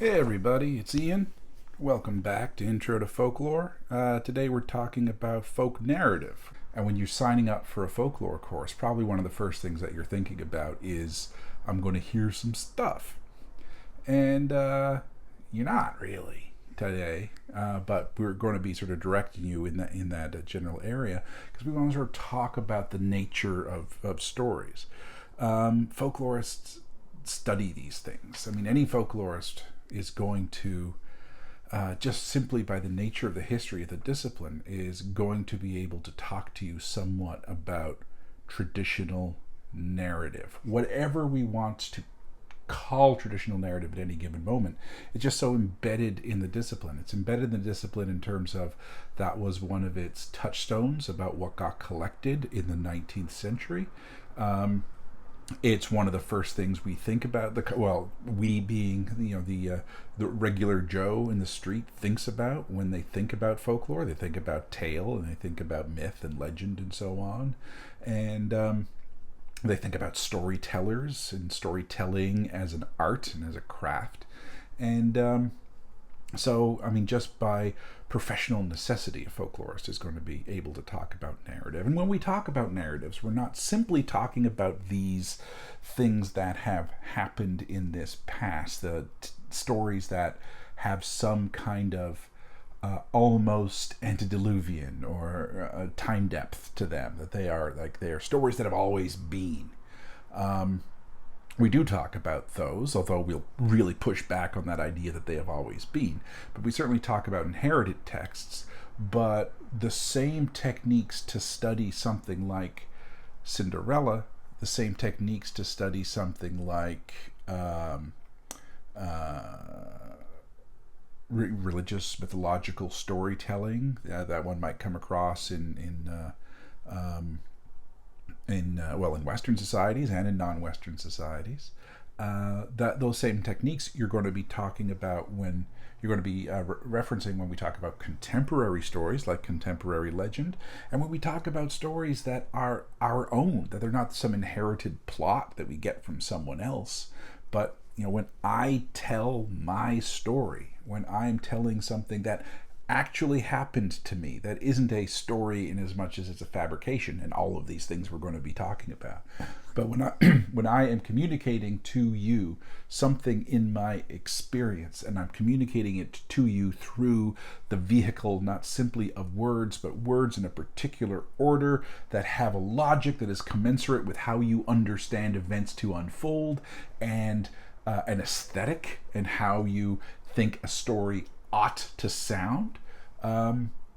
Hey everybody, it's Ian. Welcome back to Intro to Folklore. Today we're talking about folk narrative. And when you're signing up for a folklore course, probably one of the first things that you're thinking about is, I'm going to hear some stuff. And you're not really today, but we're going to be sort of directing you in that general area because we want to sort of talk about the nature of stories. Folklorists study these things. I mean, any folklorist is going to, just simply by the nature of the history of the discipline, is going to be able to talk to you somewhat about traditional narrative. Whatever we want to call traditional narrative at any given moment, it's just so embedded in the discipline. It's embedded in the discipline in terms of that was one of its touchstones about what got collected in the 19th century. It's one of the first things we think about. We being the regular Joe in the street thinks about when they think about folklore. They think about tale and they think about myth and legend and so on, and they think about storytellers and storytelling as an art and as a craft, and so, I mean, just by professional necessity, a folklorist is going to be able to talk about narrative. And when we talk about narratives, we're not simply talking about these things that have happened in this past, the stories that have some kind of almost antediluvian or time depth to them, that they are stories that have always been. We do talk about those, although we'll really push back on that idea that they have always been. But we certainly talk about inherited texts, but the same techniques to study something like Cinderella, the same techniques to study something like religious mythological storytelling that one might come across in Western societies and in non-Western societies. That those same techniques you're going to be talking about when you're going to be referencing when we talk about contemporary stories like contemporary legend, and when we talk about stories that are our own, that they're not some inherited plot that we get from someone else, but when I tell my story, when I'm telling something that actually happened to me, that isn't a story in as much as it's a fabrication, and all of these things we're going to be talking about. But when I am communicating to you something in my experience, and I'm communicating it to you through the vehicle not simply of words, but words in a particular order that have a logic that is commensurate with how you understand events to unfold, and an aesthetic, and how you think a story ought to sound,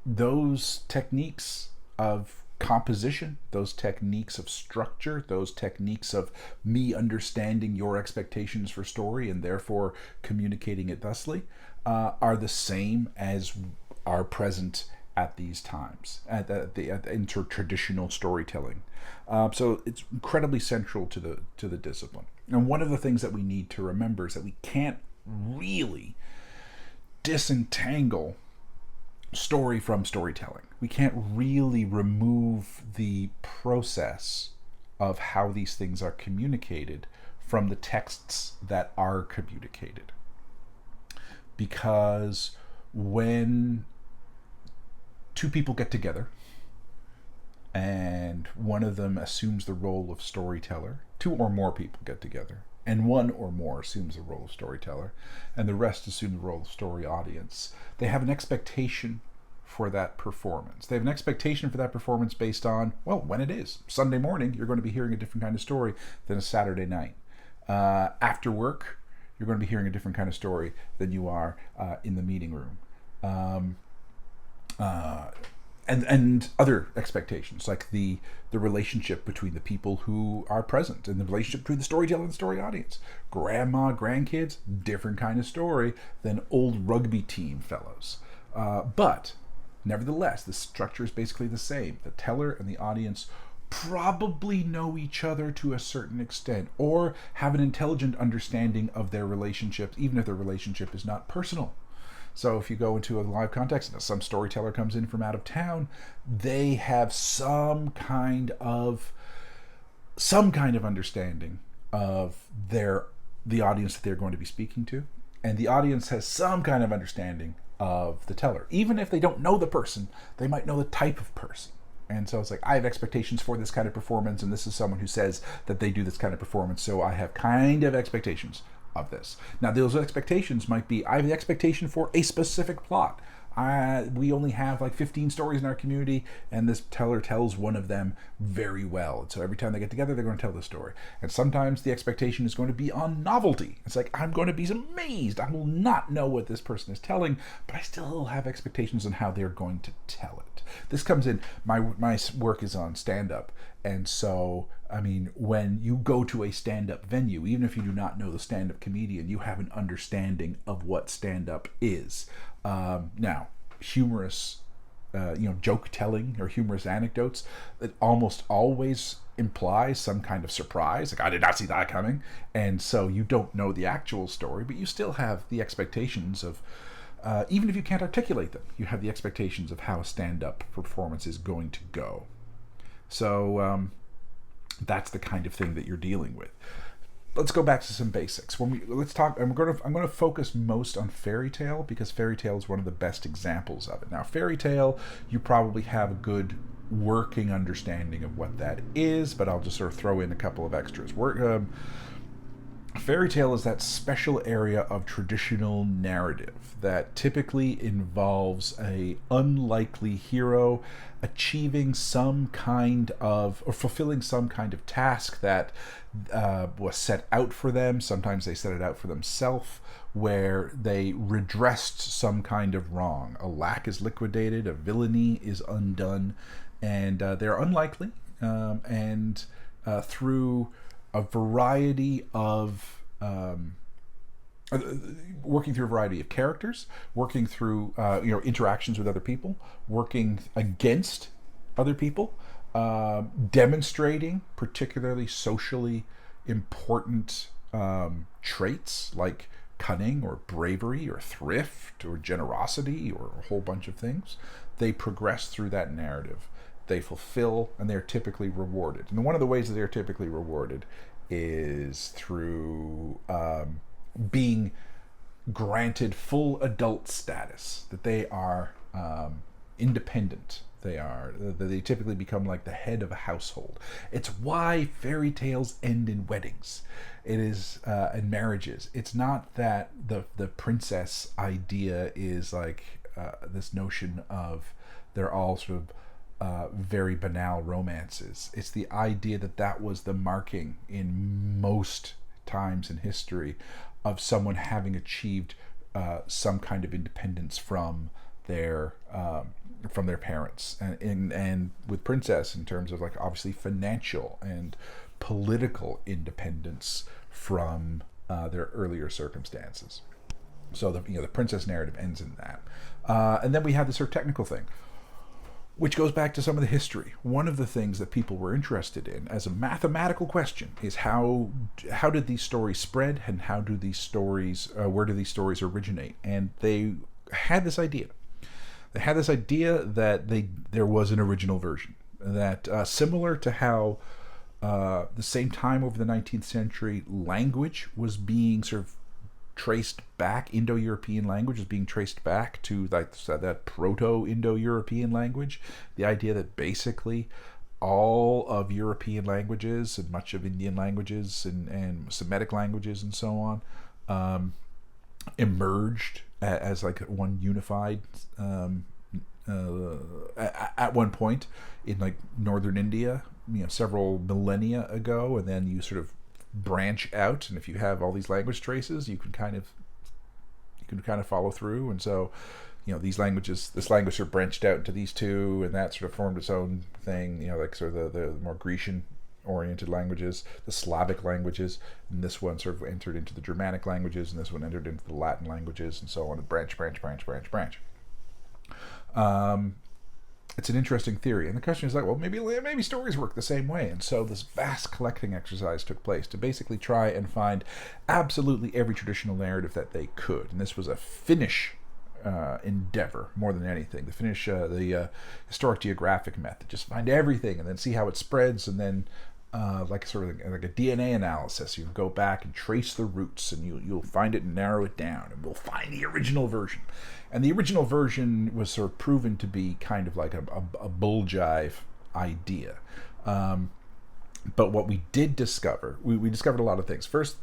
those techniques of composition, those techniques of structure, those techniques of me understanding your expectations for story and therefore communicating it thusly, are the same as are present at these times, in traditional storytelling. So it's incredibly central to the discipline. And one of the things that we need to remember is that we can't really disentangle story from storytelling. We can't really remove the process of how these things are communicated from the texts that are communicated. Because when two people get together and one of them assumes the role of storyteller, two or more people get together and one or more assumes the role of storyteller, and the rest assume the role of story audience, they have an expectation for that performance. They have an expectation for that performance based on, when it is. Sunday morning, you're going to be hearing a different kind of story than a Saturday night. After work, you're going to be hearing a different kind of story than you are in the meeting room. And other expectations, like the relationship between the people who are present, and the relationship between the storyteller and the story audience. Grandma, grandkids, different kind of story than old rugby team fellows. But nevertheless, the structure is basically the same. The teller and the audience probably know each other to a certain extent, or have an intelligent understanding of their relationships, even if their relationship is not personal. So if you go into a live context and some storyteller comes in from out of town, they have some kind of understanding of the audience that they're going to be speaking to, and the audience has some kind of understanding of the teller. Even if they don't know the person, they might know the type of person. And so it's like, I have expectations for this kind of performance, and this is someone who says that they do this kind of performance, so I have kind of expectations of this. Now, those expectations might be, I have the expectation for a specific plot. We only have like 15 stories in our community, and this teller tells one of them very well. And so every time they get together, they're going to tell the story. And sometimes the expectation is going to be on novelty. It's like, I'm going to be amazed. I will not know what this person is telling, but I still have expectations on how they're going to tell it. This comes in, my work is on stand-up. And so, I mean, when you go to a stand-up venue, even if you do not know the stand-up comedian, you have an understanding of what stand-up is. Now, humorous, joke telling or humorous anecdotes, it almost always implies some kind of surprise. Like, I did not see that coming. And so you don't know the actual story, but you still have the expectations of, even if you can't articulate them, you have the expectations of how a stand-up performance is going to go. So that's the kind of thing that you're dealing with. Let's go back to some basics. Let's talk. I'm going to focus most on fairy tale, because fairy tale is one of the best examples of it. Now, fairy tale, you probably have a good working understanding of what that is, but I'll just sort of throw in a couple of extras. Fairy tale is that special area of traditional narrative that typically involves a unlikely hero achieving some kind of, or fulfilling some kind of task that was set out for them. Sometimes they set it out for themselves, where they redressed some kind of wrong. A lack is liquidated, a villainy is undone, and they're unlikely, and through a variety of working through a variety of characters, working through interactions with other people, working against other people, demonstrating particularly socially important traits like cunning or bravery or thrift or generosity or a whole bunch of things. They progress through that narrative. They fulfill, and they're typically rewarded. And one of the ways that they're typically rewarded is through being granted full adult status, that they are independent. They typically become like the head of a household. It's why fairy tales end in weddings. It is in marriages. It's not that the princess idea is like this notion of they're all sort of very banal romances. It's the idea that was the marking in most times in history of someone having achieved some kind of independence from their parents, and with princess in terms of like obviously financial and political independence from their earlier circumstances. So the princess narrative ends in that, and then we have this sort of technical thing, which goes back to some of the history. One of the things that people were interested in as a mathematical question is how did these stories spread, and how do these stories, where do these stories originate? And they had this idea. They had this idea that there was an original version, that similar to how the same time over the 19th century, language was being sort of traced back, Indo-European language is being traced back to like that Proto-Indo-European language. The idea that basically all of European languages and much of Indian languages and Semitic languages and so on emerged as like one unified at one point in like northern India, several millennia ago, and then you sort of branch out, and if you have all these language traces, you can kind of follow through. And so this language sort of branched out into these two, and that sort of formed its own thing, like sort of the more Grecian oriented languages, the Slavic languages, and this one sort of entered into the Germanic languages, and this one entered into the Latin languages, and so on, and branch. It's an interesting theory, and the question is like, well, maybe stories work the same way. And so this vast collecting exercise took place to basically try and find absolutely every traditional narrative that they could. And this was a Finnish endeavor more than anything. The Finnish, the historic geographic method, just find everything and then see how it spreads, and then like sort of like a DNA analysis. You go back and trace the roots, and you'll find it and narrow it down, and we'll find the original version. And the original version was sort of proven to be kind of like a bull jive idea. But what we did discover, we discovered a lot of things. First,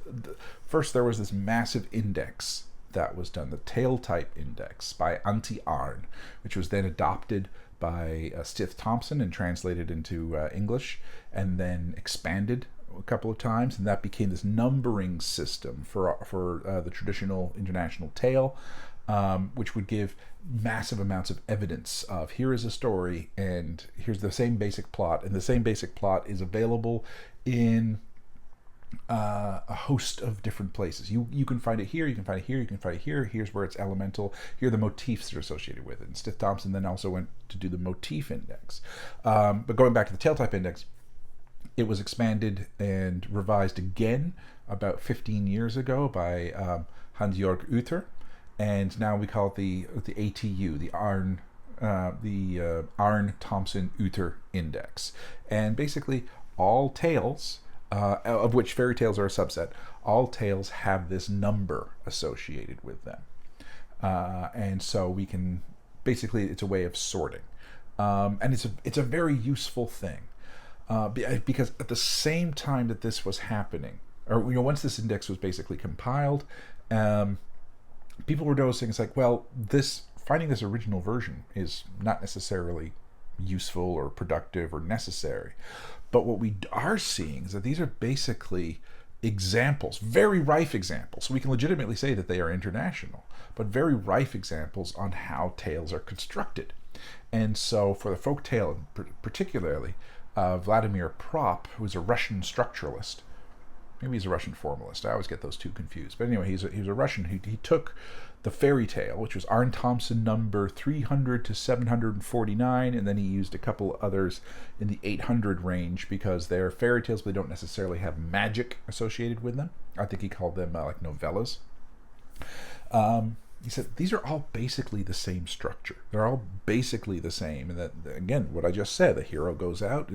there was this massive index that was done, the tail type index by Antti Aarn, which was then adopted by Stith Thompson and translated into English, and then expanded a couple of times, and that became this numbering system for the traditional international tale, which would give massive amounts of evidence of here is a story and here's the same basic plot, and the same basic plot is available in a host of different places. You can find it here, you can find it here, you can find it here. Here's where it's elemental. Here are the motifs that are associated with it. And Stith Thompson then also went to do the motif index. But going back to the tail type index, it was expanded and revised again about 15 years ago by Hans-Jörg Uther, and now we call it the ATU, the Aarn Thompson Uther Index. And basically, all tales, of which fairy tales are a subset, all tales have this number associated with them, and so we can basically, it's a way of sorting, and it's a very useful thing. Because at the same time that this was happening, or once this index was basically compiled, people were noticing it's like, well, finding this original version is not necessarily useful or productive or necessary. But what we are seeing is that these are basically examples, very rife examples. So we can legitimately say that they are international, but very rife examples on how tales are constructed. And so for the folk tale particularly, Vladimir Propp, who's a Russian structuralist, maybe he's a Russian formalist, I always get those two confused, but anyway, he was a Russian who he took the fairy tale, which was Aarn Thompson number 300 to 749, and then he used a couple others in the 800 range because they're fairy tales, but they don't necessarily have magic associated with them. I think he called them like novellas. He said these are all basically the same structure. They're all basically the same, and that, again, what I just said, the hero goes out,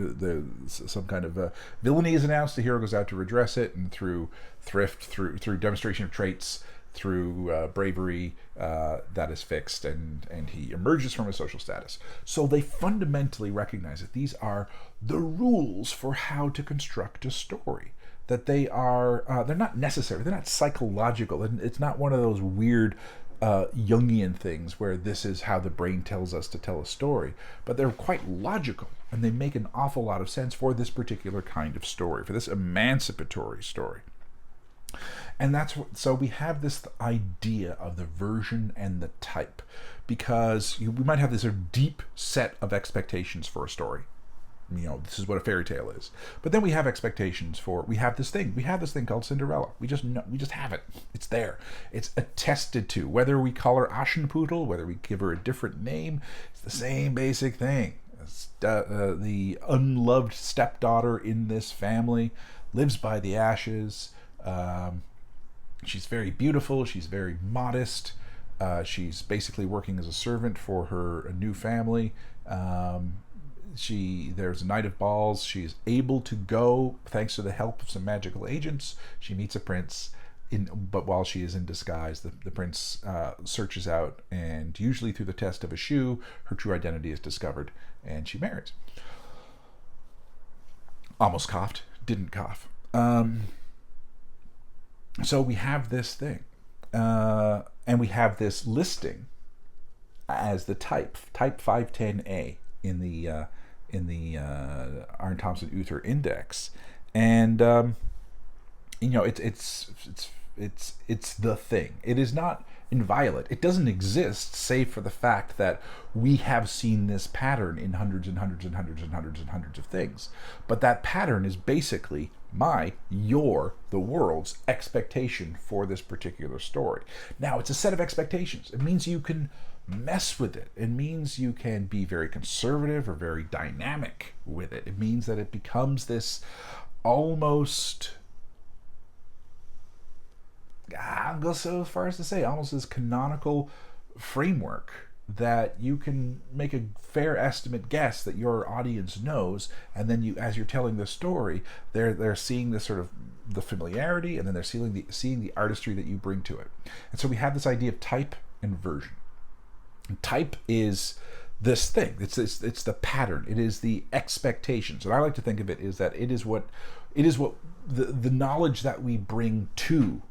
some kind of villainy is announced, the hero goes out to redress it, and through thrift, through demonstration of traits, through bravery, that is fixed, and he emerges from his social status. So they fundamentally recognize that these are the rules for how to construct a story. That they are, they're not necessary, they're not psychological, it's not one of those weird Jungian things where this is how the brain tells us to tell a story, but they're quite logical, and they make an awful lot of sense for this particular kind of story, for this emancipatory story. And so we have this idea of the version and the type, because we might have this sort of deep set of expectations for a story. This is what a fairy tale is. But then we have expectations we have this thing called Cinderella. We just have it. It's there. It's attested to. Whether we call her Aschenputtel, whether we give her a different name, it's the same basic thing. The unloved stepdaughter in this family lives by the ashes. She's very beautiful. She's very modest. She's basically working as a servant for her new family. There's a night of balls. She's able to go thanks to the help of some magical agents. She meets a prince, but while she is in disguise, the prince searches out, and usually through the test of a shoe, her true identity is discovered, and she marries. Almost coughed, didn't cough. So we have this thing, and we have this listing as the type 510A in the Aarn Thompson Uther Index, and it's the thing. It is not inviolate. It doesn't exist save for the fact that we have seen this pattern in hundreds and hundreds and hundreds and hundreds and hundreds of things. But that pattern is basically the world's expectation for this particular story. Now, it's a set of expectations. It means you can mess with it. It means you can be very conservative or very dynamic with it. It means that it becomes this almost, I'll go so far as to say, almost this canonical framework that you can make a fair estimate guess that your audience knows, and then you, as you're telling the story, they're seeing this sort of the familiarity, and then they're seeing the artistry that you bring to it. And so we have this idea of type and version. And type is this thing. It's the pattern. It is the expectations. And I like to think of it is that it is what the knowledge that we bring to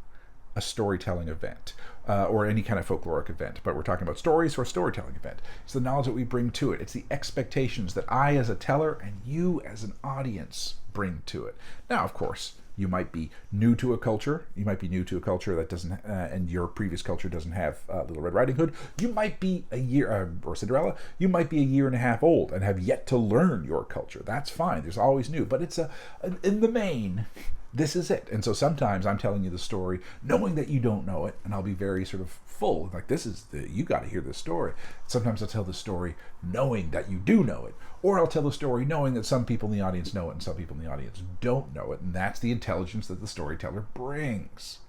a storytelling event, or any kind of folkloric event, but we're talking about stories or a storytelling event. It's the knowledge that we bring to it. It's the expectations that I as a teller and you as an audience bring to it. Now, of course, you might be new to a culture. You might be new to a culture that doesn't, and your previous culture doesn't have Little Red Riding Hood. You might be a year, or Cinderella. You might be a year and a half old and have yet to learn your culture. That's fine. There's always new, but it's in the main, this is it. And so sometimes I'm telling you the story knowing that you don't know it, and I'll be very sort of full, like you got to hear this story. Sometimes I'll tell the story knowing that you do know it, or I'll tell the story knowing that some people in the audience know it and some people in the audience don't know it, and that's the intelligence that the storyteller brings.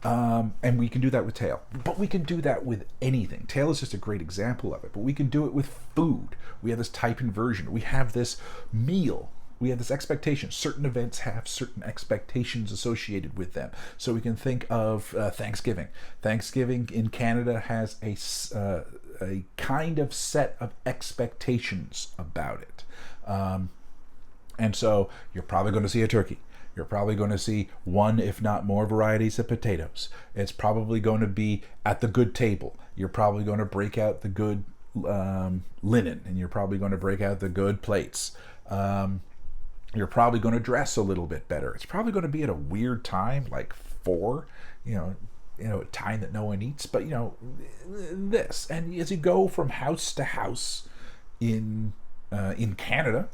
And we can do that with tale, but we can do that with anything. Tale is just a great example of it, but we can do it with food. We have this type inversion. We have this meal. We have this expectation. Certain events have certain expectations associated with them. So we can think of Thanksgiving. Thanksgiving in Canada has a kind of set of expectations about it. And so you're probably going to see a turkey. You're probably going to see one, if not more, varieties of potatoes. It's probably going to be at the good table. You're probably going to break out the good linen, and you're probably going to break out the good plates. You're probably going to dress a little bit better. It's probably going to be at a weird time, like 4, a time that no one eats. But this, and as you go from house to house in Canada,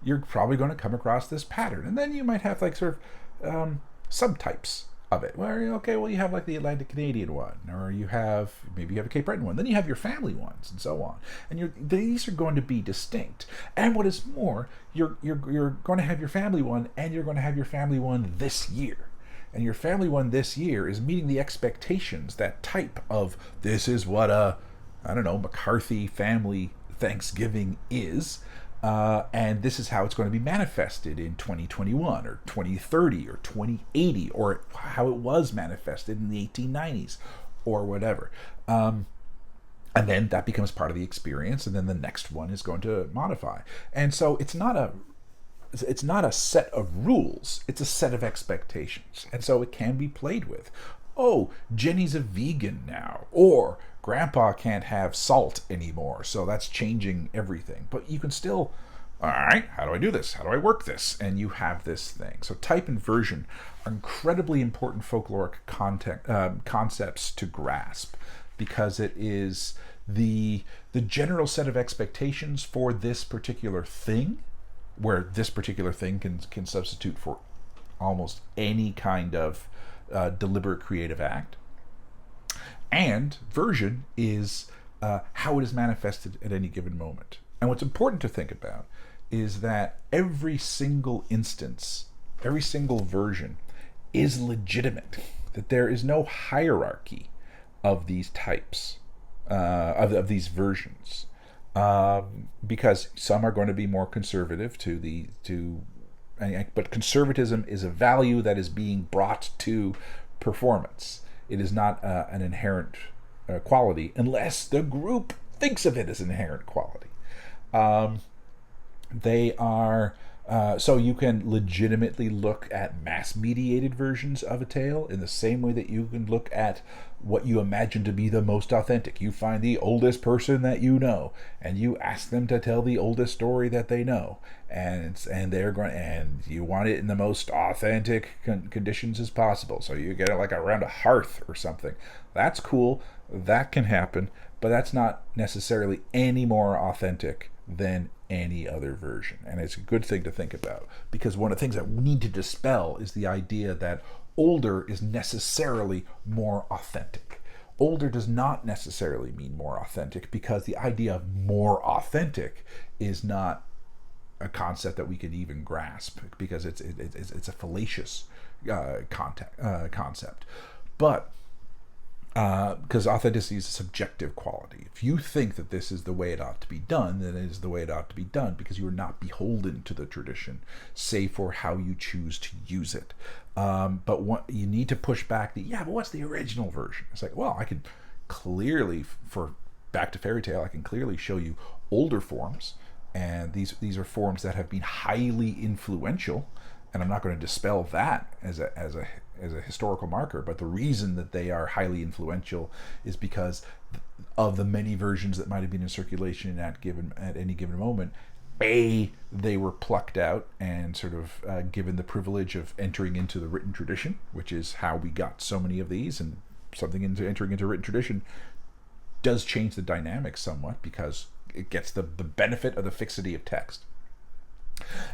you're probably going to come across this pattern, and then you might have like sort of subtypes of it, where you have like the Atlantic Canadian one, or maybe you have a Cape Breton one, then you have your family ones, and so on, and these are going to be distinct. And what is more, you're going to have your family one, and you're going to have your family one this year, and your family one this year is meeting the expectations, that type of, this is what McCarthy family Thanksgiving is. And this is how it's going to be manifested in 2021 or 2030 or 2080, or how it was manifested in the 1890s or whatever. And then that becomes part of the experience, and then the next one is going to modify. And so it's not a set of rules, it's a set of expectations. And so it can be played with. Oh, Jenny's a vegan now, or Grandpa can't have salt anymore, so that's changing everything. But you can still, all right, how do I do this? How do I work this? And you have this thing. So type and version are incredibly important folkloric concepts to grasp, because it is the general set of expectations for this particular thing, where this particular thing can substitute for almost any kind of deliberate creative act. And version is how it is manifested at any given moment. And what's important to think about is that every single instance, every single version is legitimate, that there is no hierarchy of these types, of these versions, because some are going to be more conservative but conservatism is a value that is being brought to performance. It is not an inherent quality, unless the group thinks of it as an inherent quality. They are so you can legitimately look at mass-mediated versions of a tale in the same way that you can look at what you imagine to be the most authentic. You find the oldest person that you know, and you ask them to tell the oldest story that they know, and you want it in the most authentic conditions as possible. So you get it like around a hearth or something. That's cool. That can happen, but that's not necessarily any more authentic than any other version. And it's a good thing to think about, because one of the things that we need to dispel is the idea that older is necessarily more authentic. Older does not necessarily mean more authentic, because the idea of more authentic is not a concept that we can even grasp, because it's a fallacious concept. But because authenticity is a subjective quality. If you think that this is the way it ought to be done, then it is the way it ought to be done, because you are not beholden to the tradition, save for how you choose to use it. But you need to push back but what's the original version? It's like, well, I can clearly, for back to fairy tale, I can clearly show you older forms, and these are forms that have been highly influential, and I'm not going to dispel that as a historical marker, but the reason that they are highly influential is because of the many versions that might have been in circulation at any given moment. They were plucked out and sort of given the privilege of entering into the written tradition, which is how we got so many of these. And entering into written tradition does change the dynamics somewhat, because it gets the benefit of the fixity of text.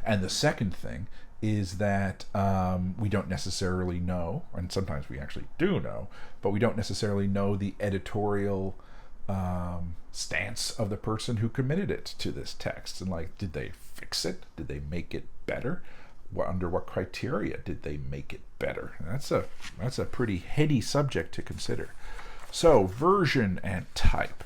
And the second thing is that we don't necessarily know, and sometimes we actually do know, but we don't necessarily know the editorial stance of the person who committed it to this text. And like, did they fix it? Did they make it better? Under what criteria did they make it better? And that's a pretty heady subject to consider. So, version and type.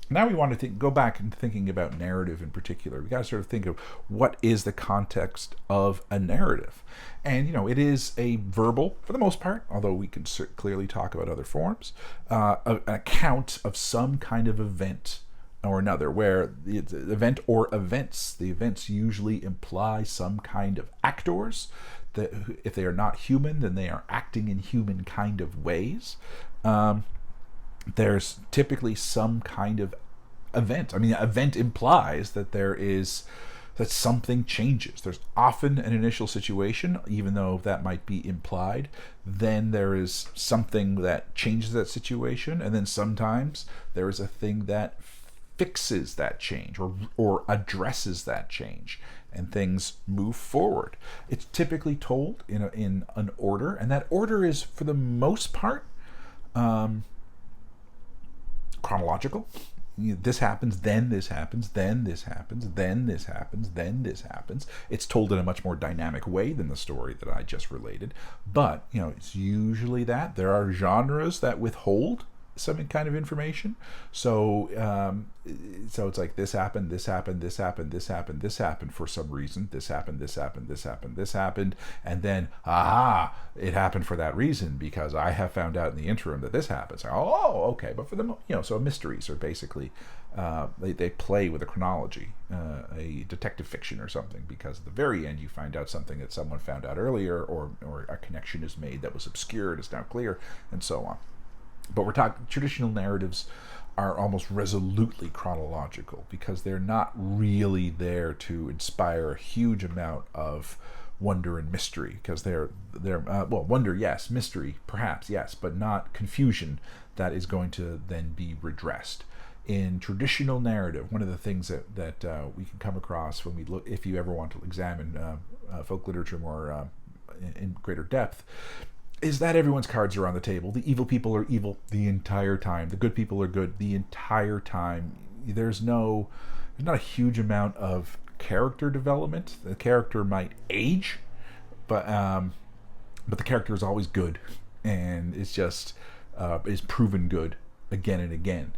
Now we want to go back and thinking about narrative in particular. We got to sort of think of what is the context of a narrative. And, it is a verbal, for the most part, although we can clearly talk about other forms, an account of some kind of event or another, where the event or events, the events usually imply some kind of actors, that if they are not human, then they are acting in human kind of ways. There's typically some kind of event. I mean, event implies that that something changes. There's often an initial situation, even though that might be implied. Then there is something that changes that situation, and then sometimes there is a thing that fixes that change or addresses that change, and things move forward. It's typically told in an order, and that order is, for the most part, chronological. This happens, then this happens, then this happens, then this happens, then this happens. It's told in a much more dynamic way than the story that I just related. But, it's usually that. There are genres that withhold some kind of information. So it's like, this happened, this happened, this happened, this happened, this happened for some reason. This happened, this happened, this happened, this happened. And then, it happened for that reason, because I have found out in the interim that this happens. Oh, okay. But for them, so mysteries are basically, they play with a chronology, a detective fiction or something, because at the very end you find out something that someone found out earlier, or a connection is made that was obscured, is now clear, and so on. But we're talking, traditional narratives are almost resolutely chronological, because they're not really there to inspire a huge amount of wonder and mystery, because they're wonder, yes, mystery, perhaps, yes, but not confusion that is going to then be redressed. In traditional narrative, one of the things that we can come across when we look, if you ever want to examine folk literature more in greater depth, is that everyone's cards are on the table. The evil people are evil the entire time. The good people are good the entire time. There's not a huge amount of character development. The character might age, but the character is always good, and it's just is proven good again and again.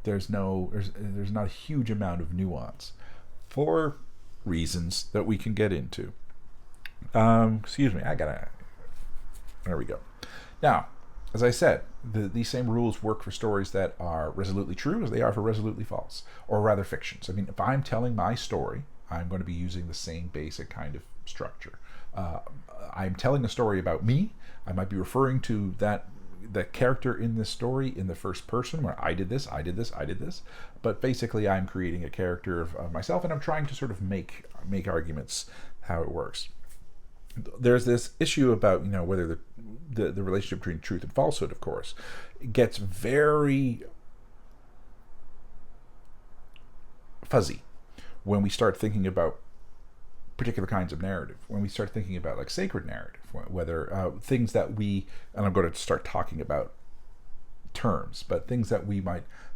There's not a huge amount of nuance, for reasons that we can get into. Excuse me, there we go. Now, as I said, these same rules work for stories that are resolutely true as they are for resolutely false, or rather fictions. I mean, if I'm telling my story, I'm going to be using the same basic kind of structure. I'm telling a story about me. I might be referring to the character in this story in the first person, where I did this, I did this, I did this. But basically, I'm creating a character of myself, and I'm trying to sort of make arguments how it works. There's this issue about whether the relationship between truth and falsehood, of course, it gets very fuzzy when we start thinking about particular kinds of narrative, when we start thinking about like sacred narrative, whether things that and I'm going to start talking about terms, but things that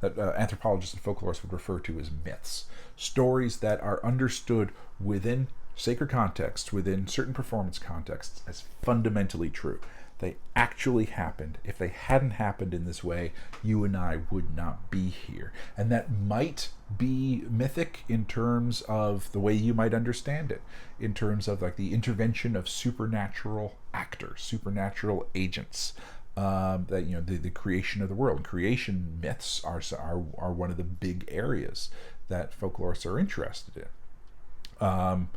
anthropologists and folklorists would refer to as myths, stories that are understood within sacred contexts, within certain performance contexts, as fundamentally true. They actually happened. If they hadn't happened in this way, you and I would not be here. And that might be mythic in terms of the way you might understand it, in terms of like the intervention of supernatural actors, supernatural agents. That the creation of the world. Creation myths are one of the big areas that folklorists are interested in. That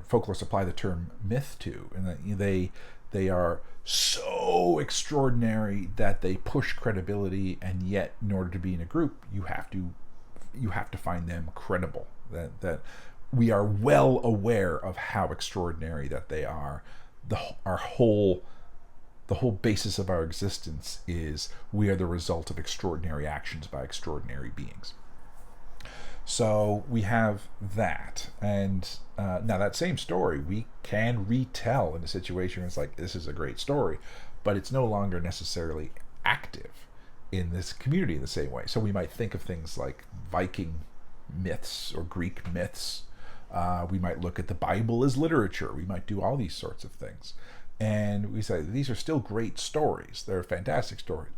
folklorists apply the term myth to, and that they are so extraordinary that they push credibility, and yet in order to be in a group, you have to find them credible. That we are well aware of how extraordinary that they are. The whole basis of our existence is we are the result of extraordinary actions by extraordinary beings. So we have that, and now that same story we can retell in a situation where it's like, this is a great story, but it's no longer necessarily active in this community in the same way. So we might think of things like Viking myths or Greek myths. We might look at the Bible as literature. We might do all these sorts of things. And we say, these are still great stories. They're fantastic stories.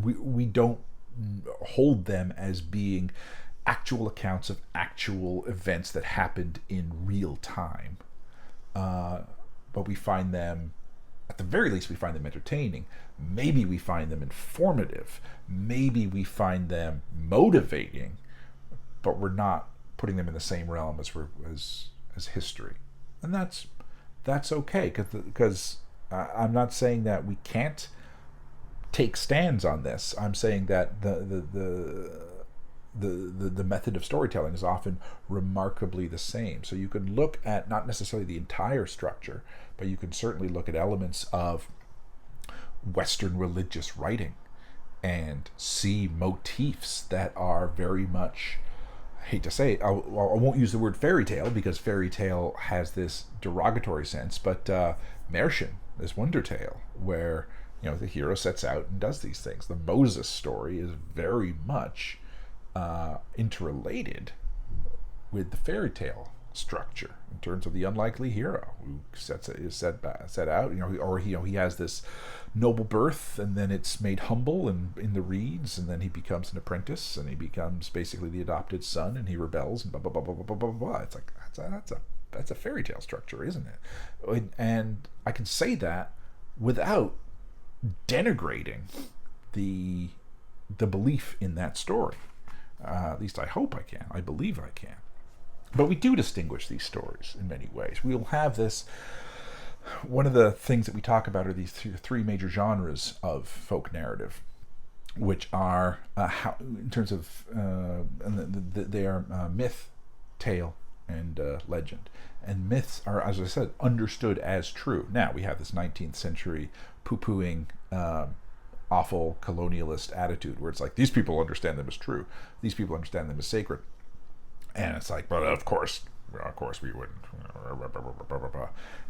We don't hold them as being actual accounts of actual events that happened in real time. But we find them, at the very least, we find them entertaining. Maybe we find them informative. Maybe we find them motivating. But we're not putting them in the same realm as history. And that's okay, because I'm not saying that we can't take stands on this. I'm saying that the method of storytelling is often remarkably the same. So you can look at not necessarily the entire structure, but you can certainly look at elements of Western religious writing and see motifs that are very much, I hate to say it, I won't use the word fairy tale because fairy tale has this derogatory sense, but Märchen, this wonder tale, where the hero sets out and does these things. The Moses story is very much interrelated with the fairy tale structure in terms of the unlikely hero who is set out, or he has this noble birth, and then it's made humble and in the reeds, and then he becomes an apprentice, and he becomes basically the adopted son, and he rebels, and blah blah blah blah blah blah blah. It's like that's a fairy tale structure, isn't it? And I can say that without denigrating the belief in that story. At least I hope I can. I believe I can. But we do distinguish these stories in many ways. We'll have this. One of the things that we talk about are these three major genres of folk narrative, which are, in terms of, they are myth, tale, and legend. And myths are, as I said, understood as true. Now, we have this 19th century poo-pooing, awful colonialist attitude where it's like, these people understand them as true. These people understand them as sacred. And it's like, but of course we wouldn't.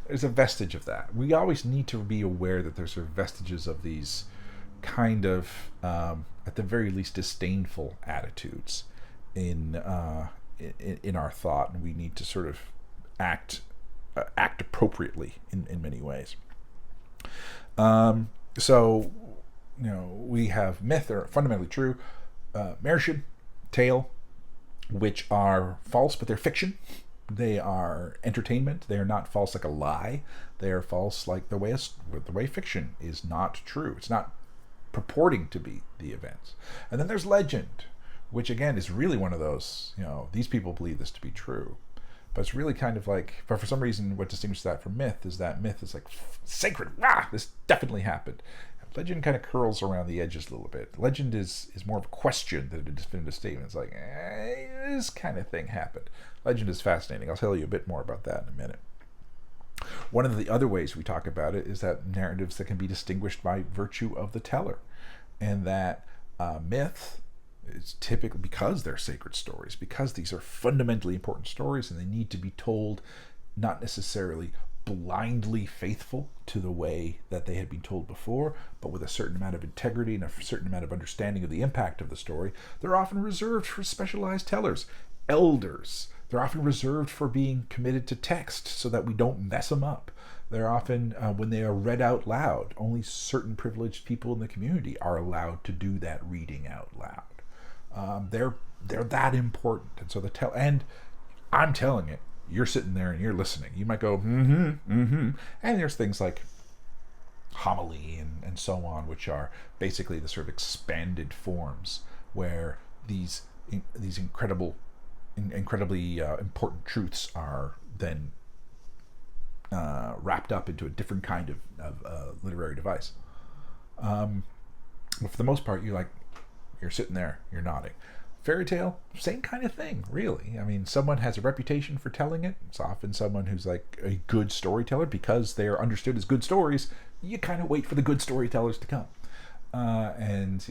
There's a vestige of that. We always need to be aware that there's vestiges of these kind of, at the very least, disdainful attitudes in our thought, and we need to sort of act appropriately in many ways. So, we have myth, or fundamentally true, Märchen, tale, which are false, but they're fiction. They are entertainment. They are not false like a lie. They are false like the way fiction is not true. It's not purporting to be the events. And then there's legend, which again is really one of those, these people believe this to be true. But it's really kind of like, but for some reason what distinguishes that from myth is that myth is like sacred. This definitely happened. Legend kind of curls around the edges a little bit. Legend is more of a question than a definitive statement. It's like, this kind of thing happened. Legend is fascinating. I'll tell you a bit more about that in a minute. One of the other ways we talk about it is that narratives that can be distinguished by virtue of the teller. And that myth is typically, because they're sacred stories, because these are fundamentally important stories and they need to be told not necessarily blindly faithful to the way that they had been told before, but with a certain amount of integrity and a certain amount of understanding of the impact of the story. They're often reserved for specialized tellers, elders. They're often reserved for being committed to text so that we don't mess them up. They're often, when they are read out loud, only certain privileged people in the community are allowed to do that reading out loud. They're that important, and so and I'm telling it. You're sitting there and you're listening. You might go, and there's things like homily and so on, which are basically the sort of expanded forms where these incredibly important truths are then wrapped up into a different kind of literary device. But for the most part, you're sitting there, you're nodding. Fairy tale, same kind of thing, really. I mean, someone has a reputation for telling it. It's often someone who's like a good storyteller because they are understood as good stories. You kind of wait for the good storytellers to come. And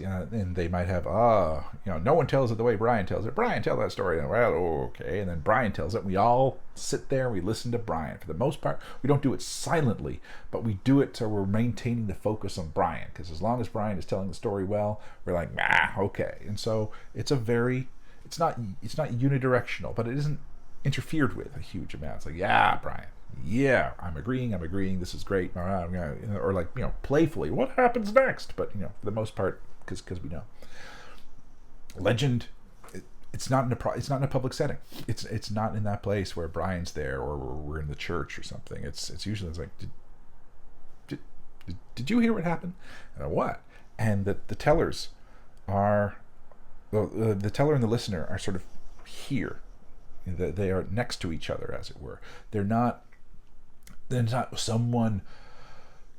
they might have, no one tells it the way Brian tells it. Brian, tell that story. And, well, okay. And then Brian tells it. We all sit there and we listen to Brian. For the most part, we don't do it silently, but we do it so we're maintaining the focus on Brian. Because as long as Brian is telling the story well, we're like, okay. And so it's it's not unidirectional, but it isn't interfered with a huge amount. It's like, yeah, Brian. Yeah, I'm agreeing. This is great. Or like, playfully, what happens next? But, for the most part, because we know. Legend, it's not in a public setting. It's not in that place where Brian's there or we're in the church or something. It's usually like, did you hear what happened? And what? And the tellers are, the teller and the listener are sort of here. They are next to each other, as it were. They're not someone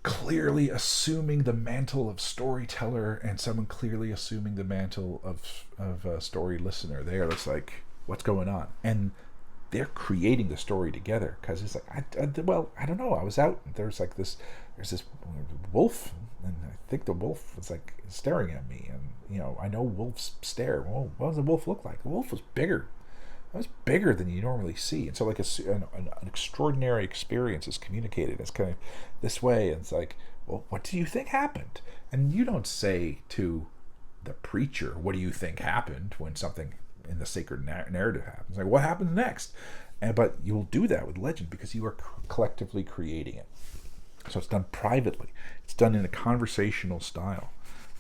clearly assuming the mantle of storyteller and someone clearly assuming the mantle of a story listener. They are just like, what's going on? And they're creating the story together, because it's like, I don't know. I was out. There's this wolf, and I think the wolf was like staring at me, and I know wolves stare. Well, what does the wolf look like? The wolf was bigger. It was bigger than you normally see, and so like an extraordinary experience is communicated. It's kind of this way, and it's like, well, what do you think happened? And you don't say to the preacher, what do you think happened, when something in the sacred narrative happens? Like, what happens next? But you'll do that with legend because you are collectively creating it. So it's done privately. It's done in a conversational style.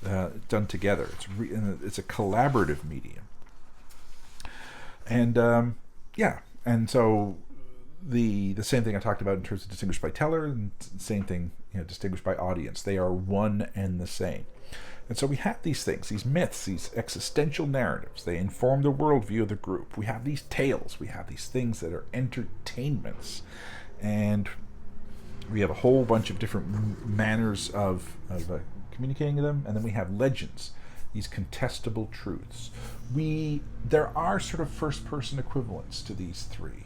Done together. It's a collaborative medium. And and so the same thing I talked about in terms of distinguished by teller, and same thing, distinguished by audience. They are one and the same. And so we have these things, these myths, these existential narratives. They inform the worldview of the group. We have these tales. We have these things that are entertainments, and we have a whole bunch of different manners of communicating them. And then we have legends, these contestable truths. There are sort of first-person equivalents to these three.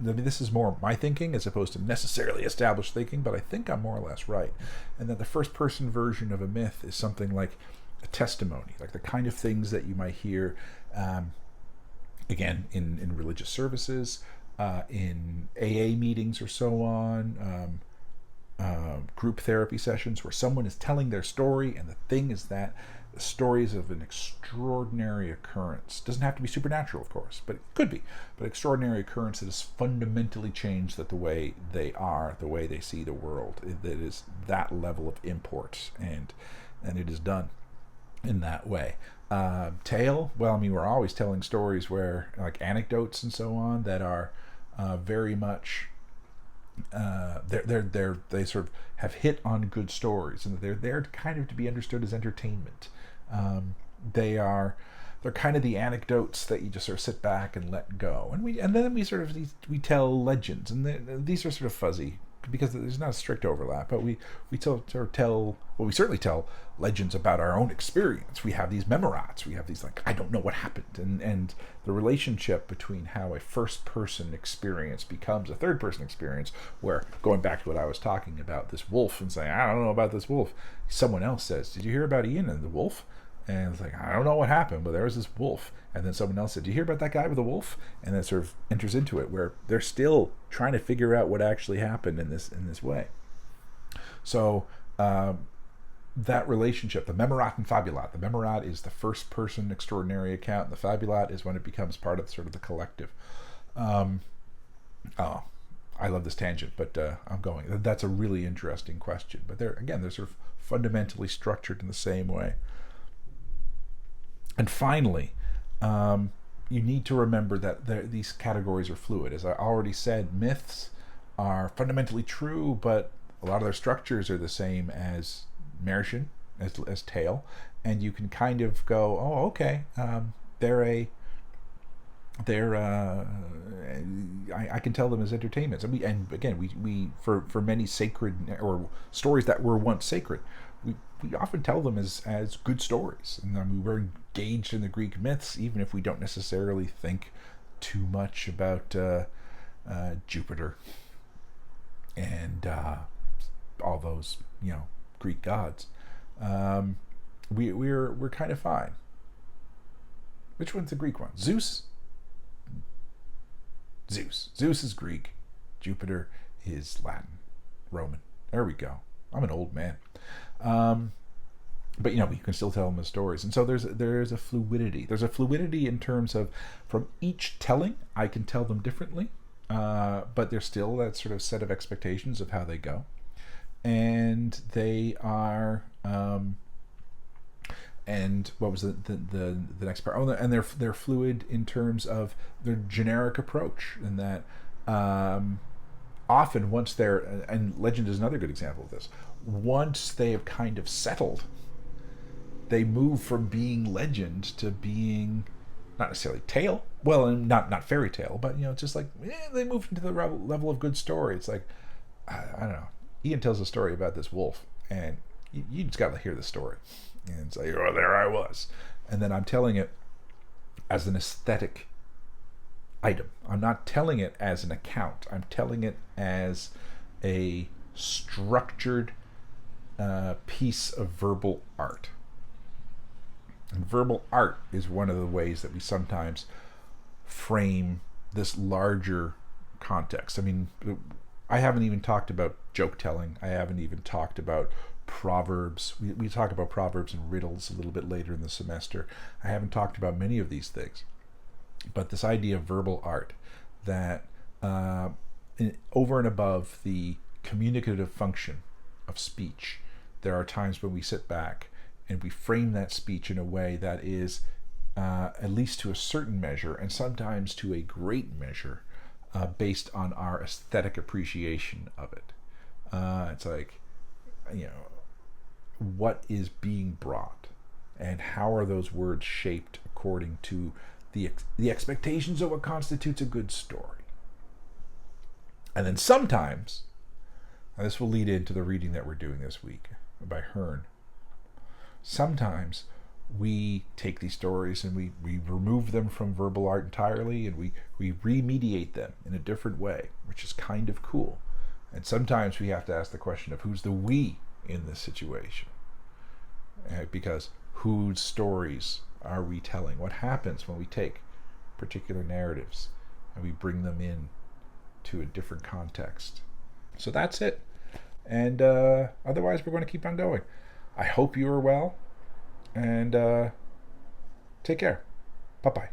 This is more my thinking as opposed to necessarily established thinking, but I think I'm more or less right. And that the first-person version of a myth is something like a testimony, like the kind of things that you might hear, again, in religious services, in AA meetings or so on, group therapy sessions where someone is telling their story, and the thing is that the story is of an extraordinary occurrence. Doesn't have to be supernatural, of course, but it could be. But extraordinary occurrence that has fundamentally changed the way they are, the way they see the world. That is that level of import, and it is done in that way. Tale, well, I mean, we're always telling stories where, like anecdotes and so on, that are very much they sort of have hit on good stories, and they're there kind of to be understood as entertainment. They're kind of the anecdotes that you just sort of sit back and let go, and then we tell legends, and these are sort of fuzzy because there's not a strict overlap, but we certainly tell legends about our own experience. We have these memorats, we have these like, I don't know what happened, and the relationship between how a first person experience becomes a third person experience, where, going back to what I was talking about, this wolf, and saying, I don't know about this wolf, someone else says, did you hear about Ian and the wolf? And it's like, I don't know what happened, but there was this wolf. And then someone else said, did you hear about that guy with the wolf? And then it sort of enters into it, where they're still trying to figure out what actually happened in this way. So that relationship, the memorat and fabulat. The memorat is the first person extraordinary account, and the fabulat is when it becomes part of sort of the collective. I I love this tangent, but I'm going. That's a really interesting question. But they're sort of fundamentally structured in the same way. And finally, you need to remember that these categories are fluid. As I already said, myths are fundamentally true, but a lot of their structures are the same as Märchen, as tale, and you can kind of go, oh, okay, I can tell them as entertainments. And again, we for many sacred or stories that were once sacred, we often tell them as good stories, and we're engaged in the Greek myths, even if we don't necessarily think too much about Jupiter and all those Greek gods. We're kind of fine. Which one's the Greek one? Zeus. Zeus is Greek. Jupiter is Latin, Roman. There we go. I'm an old man. But we can still tell them the stories, and so there's a fluidity. There's a fluidity in terms of from each telling, I can tell them differently, but there's still that sort of set of expectations of how they go, and they are. And what was the next part? Oh, and they're fluid in terms of their generic approach, and that often once and legend is another good example of this. Once they have kind of settled, they move from being legend to being not necessarily tale. Well, and not fairy tale, but just like they move into the level of good story. It's like I don't know. Ian tells a story about this wolf, and you just got to hear the story. And say, oh, there I was. And then I'm telling it as an aesthetic item. I'm not telling it as an account. I'm telling it as a structured piece of verbal art. And verbal art is one of the ways that we sometimes frame this larger context. I mean, I haven't even talked about joke telling. I haven't even talked about proverbs. We talk about proverbs and riddles a little bit later in the semester. I haven't talked about many of these things, but this idea of verbal art that over and above the communicative function of speech, there are times when we sit back and we frame that speech in a way that is at least to a certain measure, and sometimes to a great measure, based on our aesthetic appreciation of it. It's like, what is being brought, and how are those words shaped according to the expectations of what constitutes a good story. And then sometimes, and this will lead into the reading that we're doing this week by Hearn, sometimes we take these stories and we remove them from verbal art entirely, and we remediate them in a different way, which is kind of cool. And sometimes we have to ask the question of who's the we in this situation, because whose stories are we telling? What happens when we take particular narratives and we bring them in to a different context? So that's it, and otherwise we're going to keep on going. I hope you are well, and take care. Bye-bye.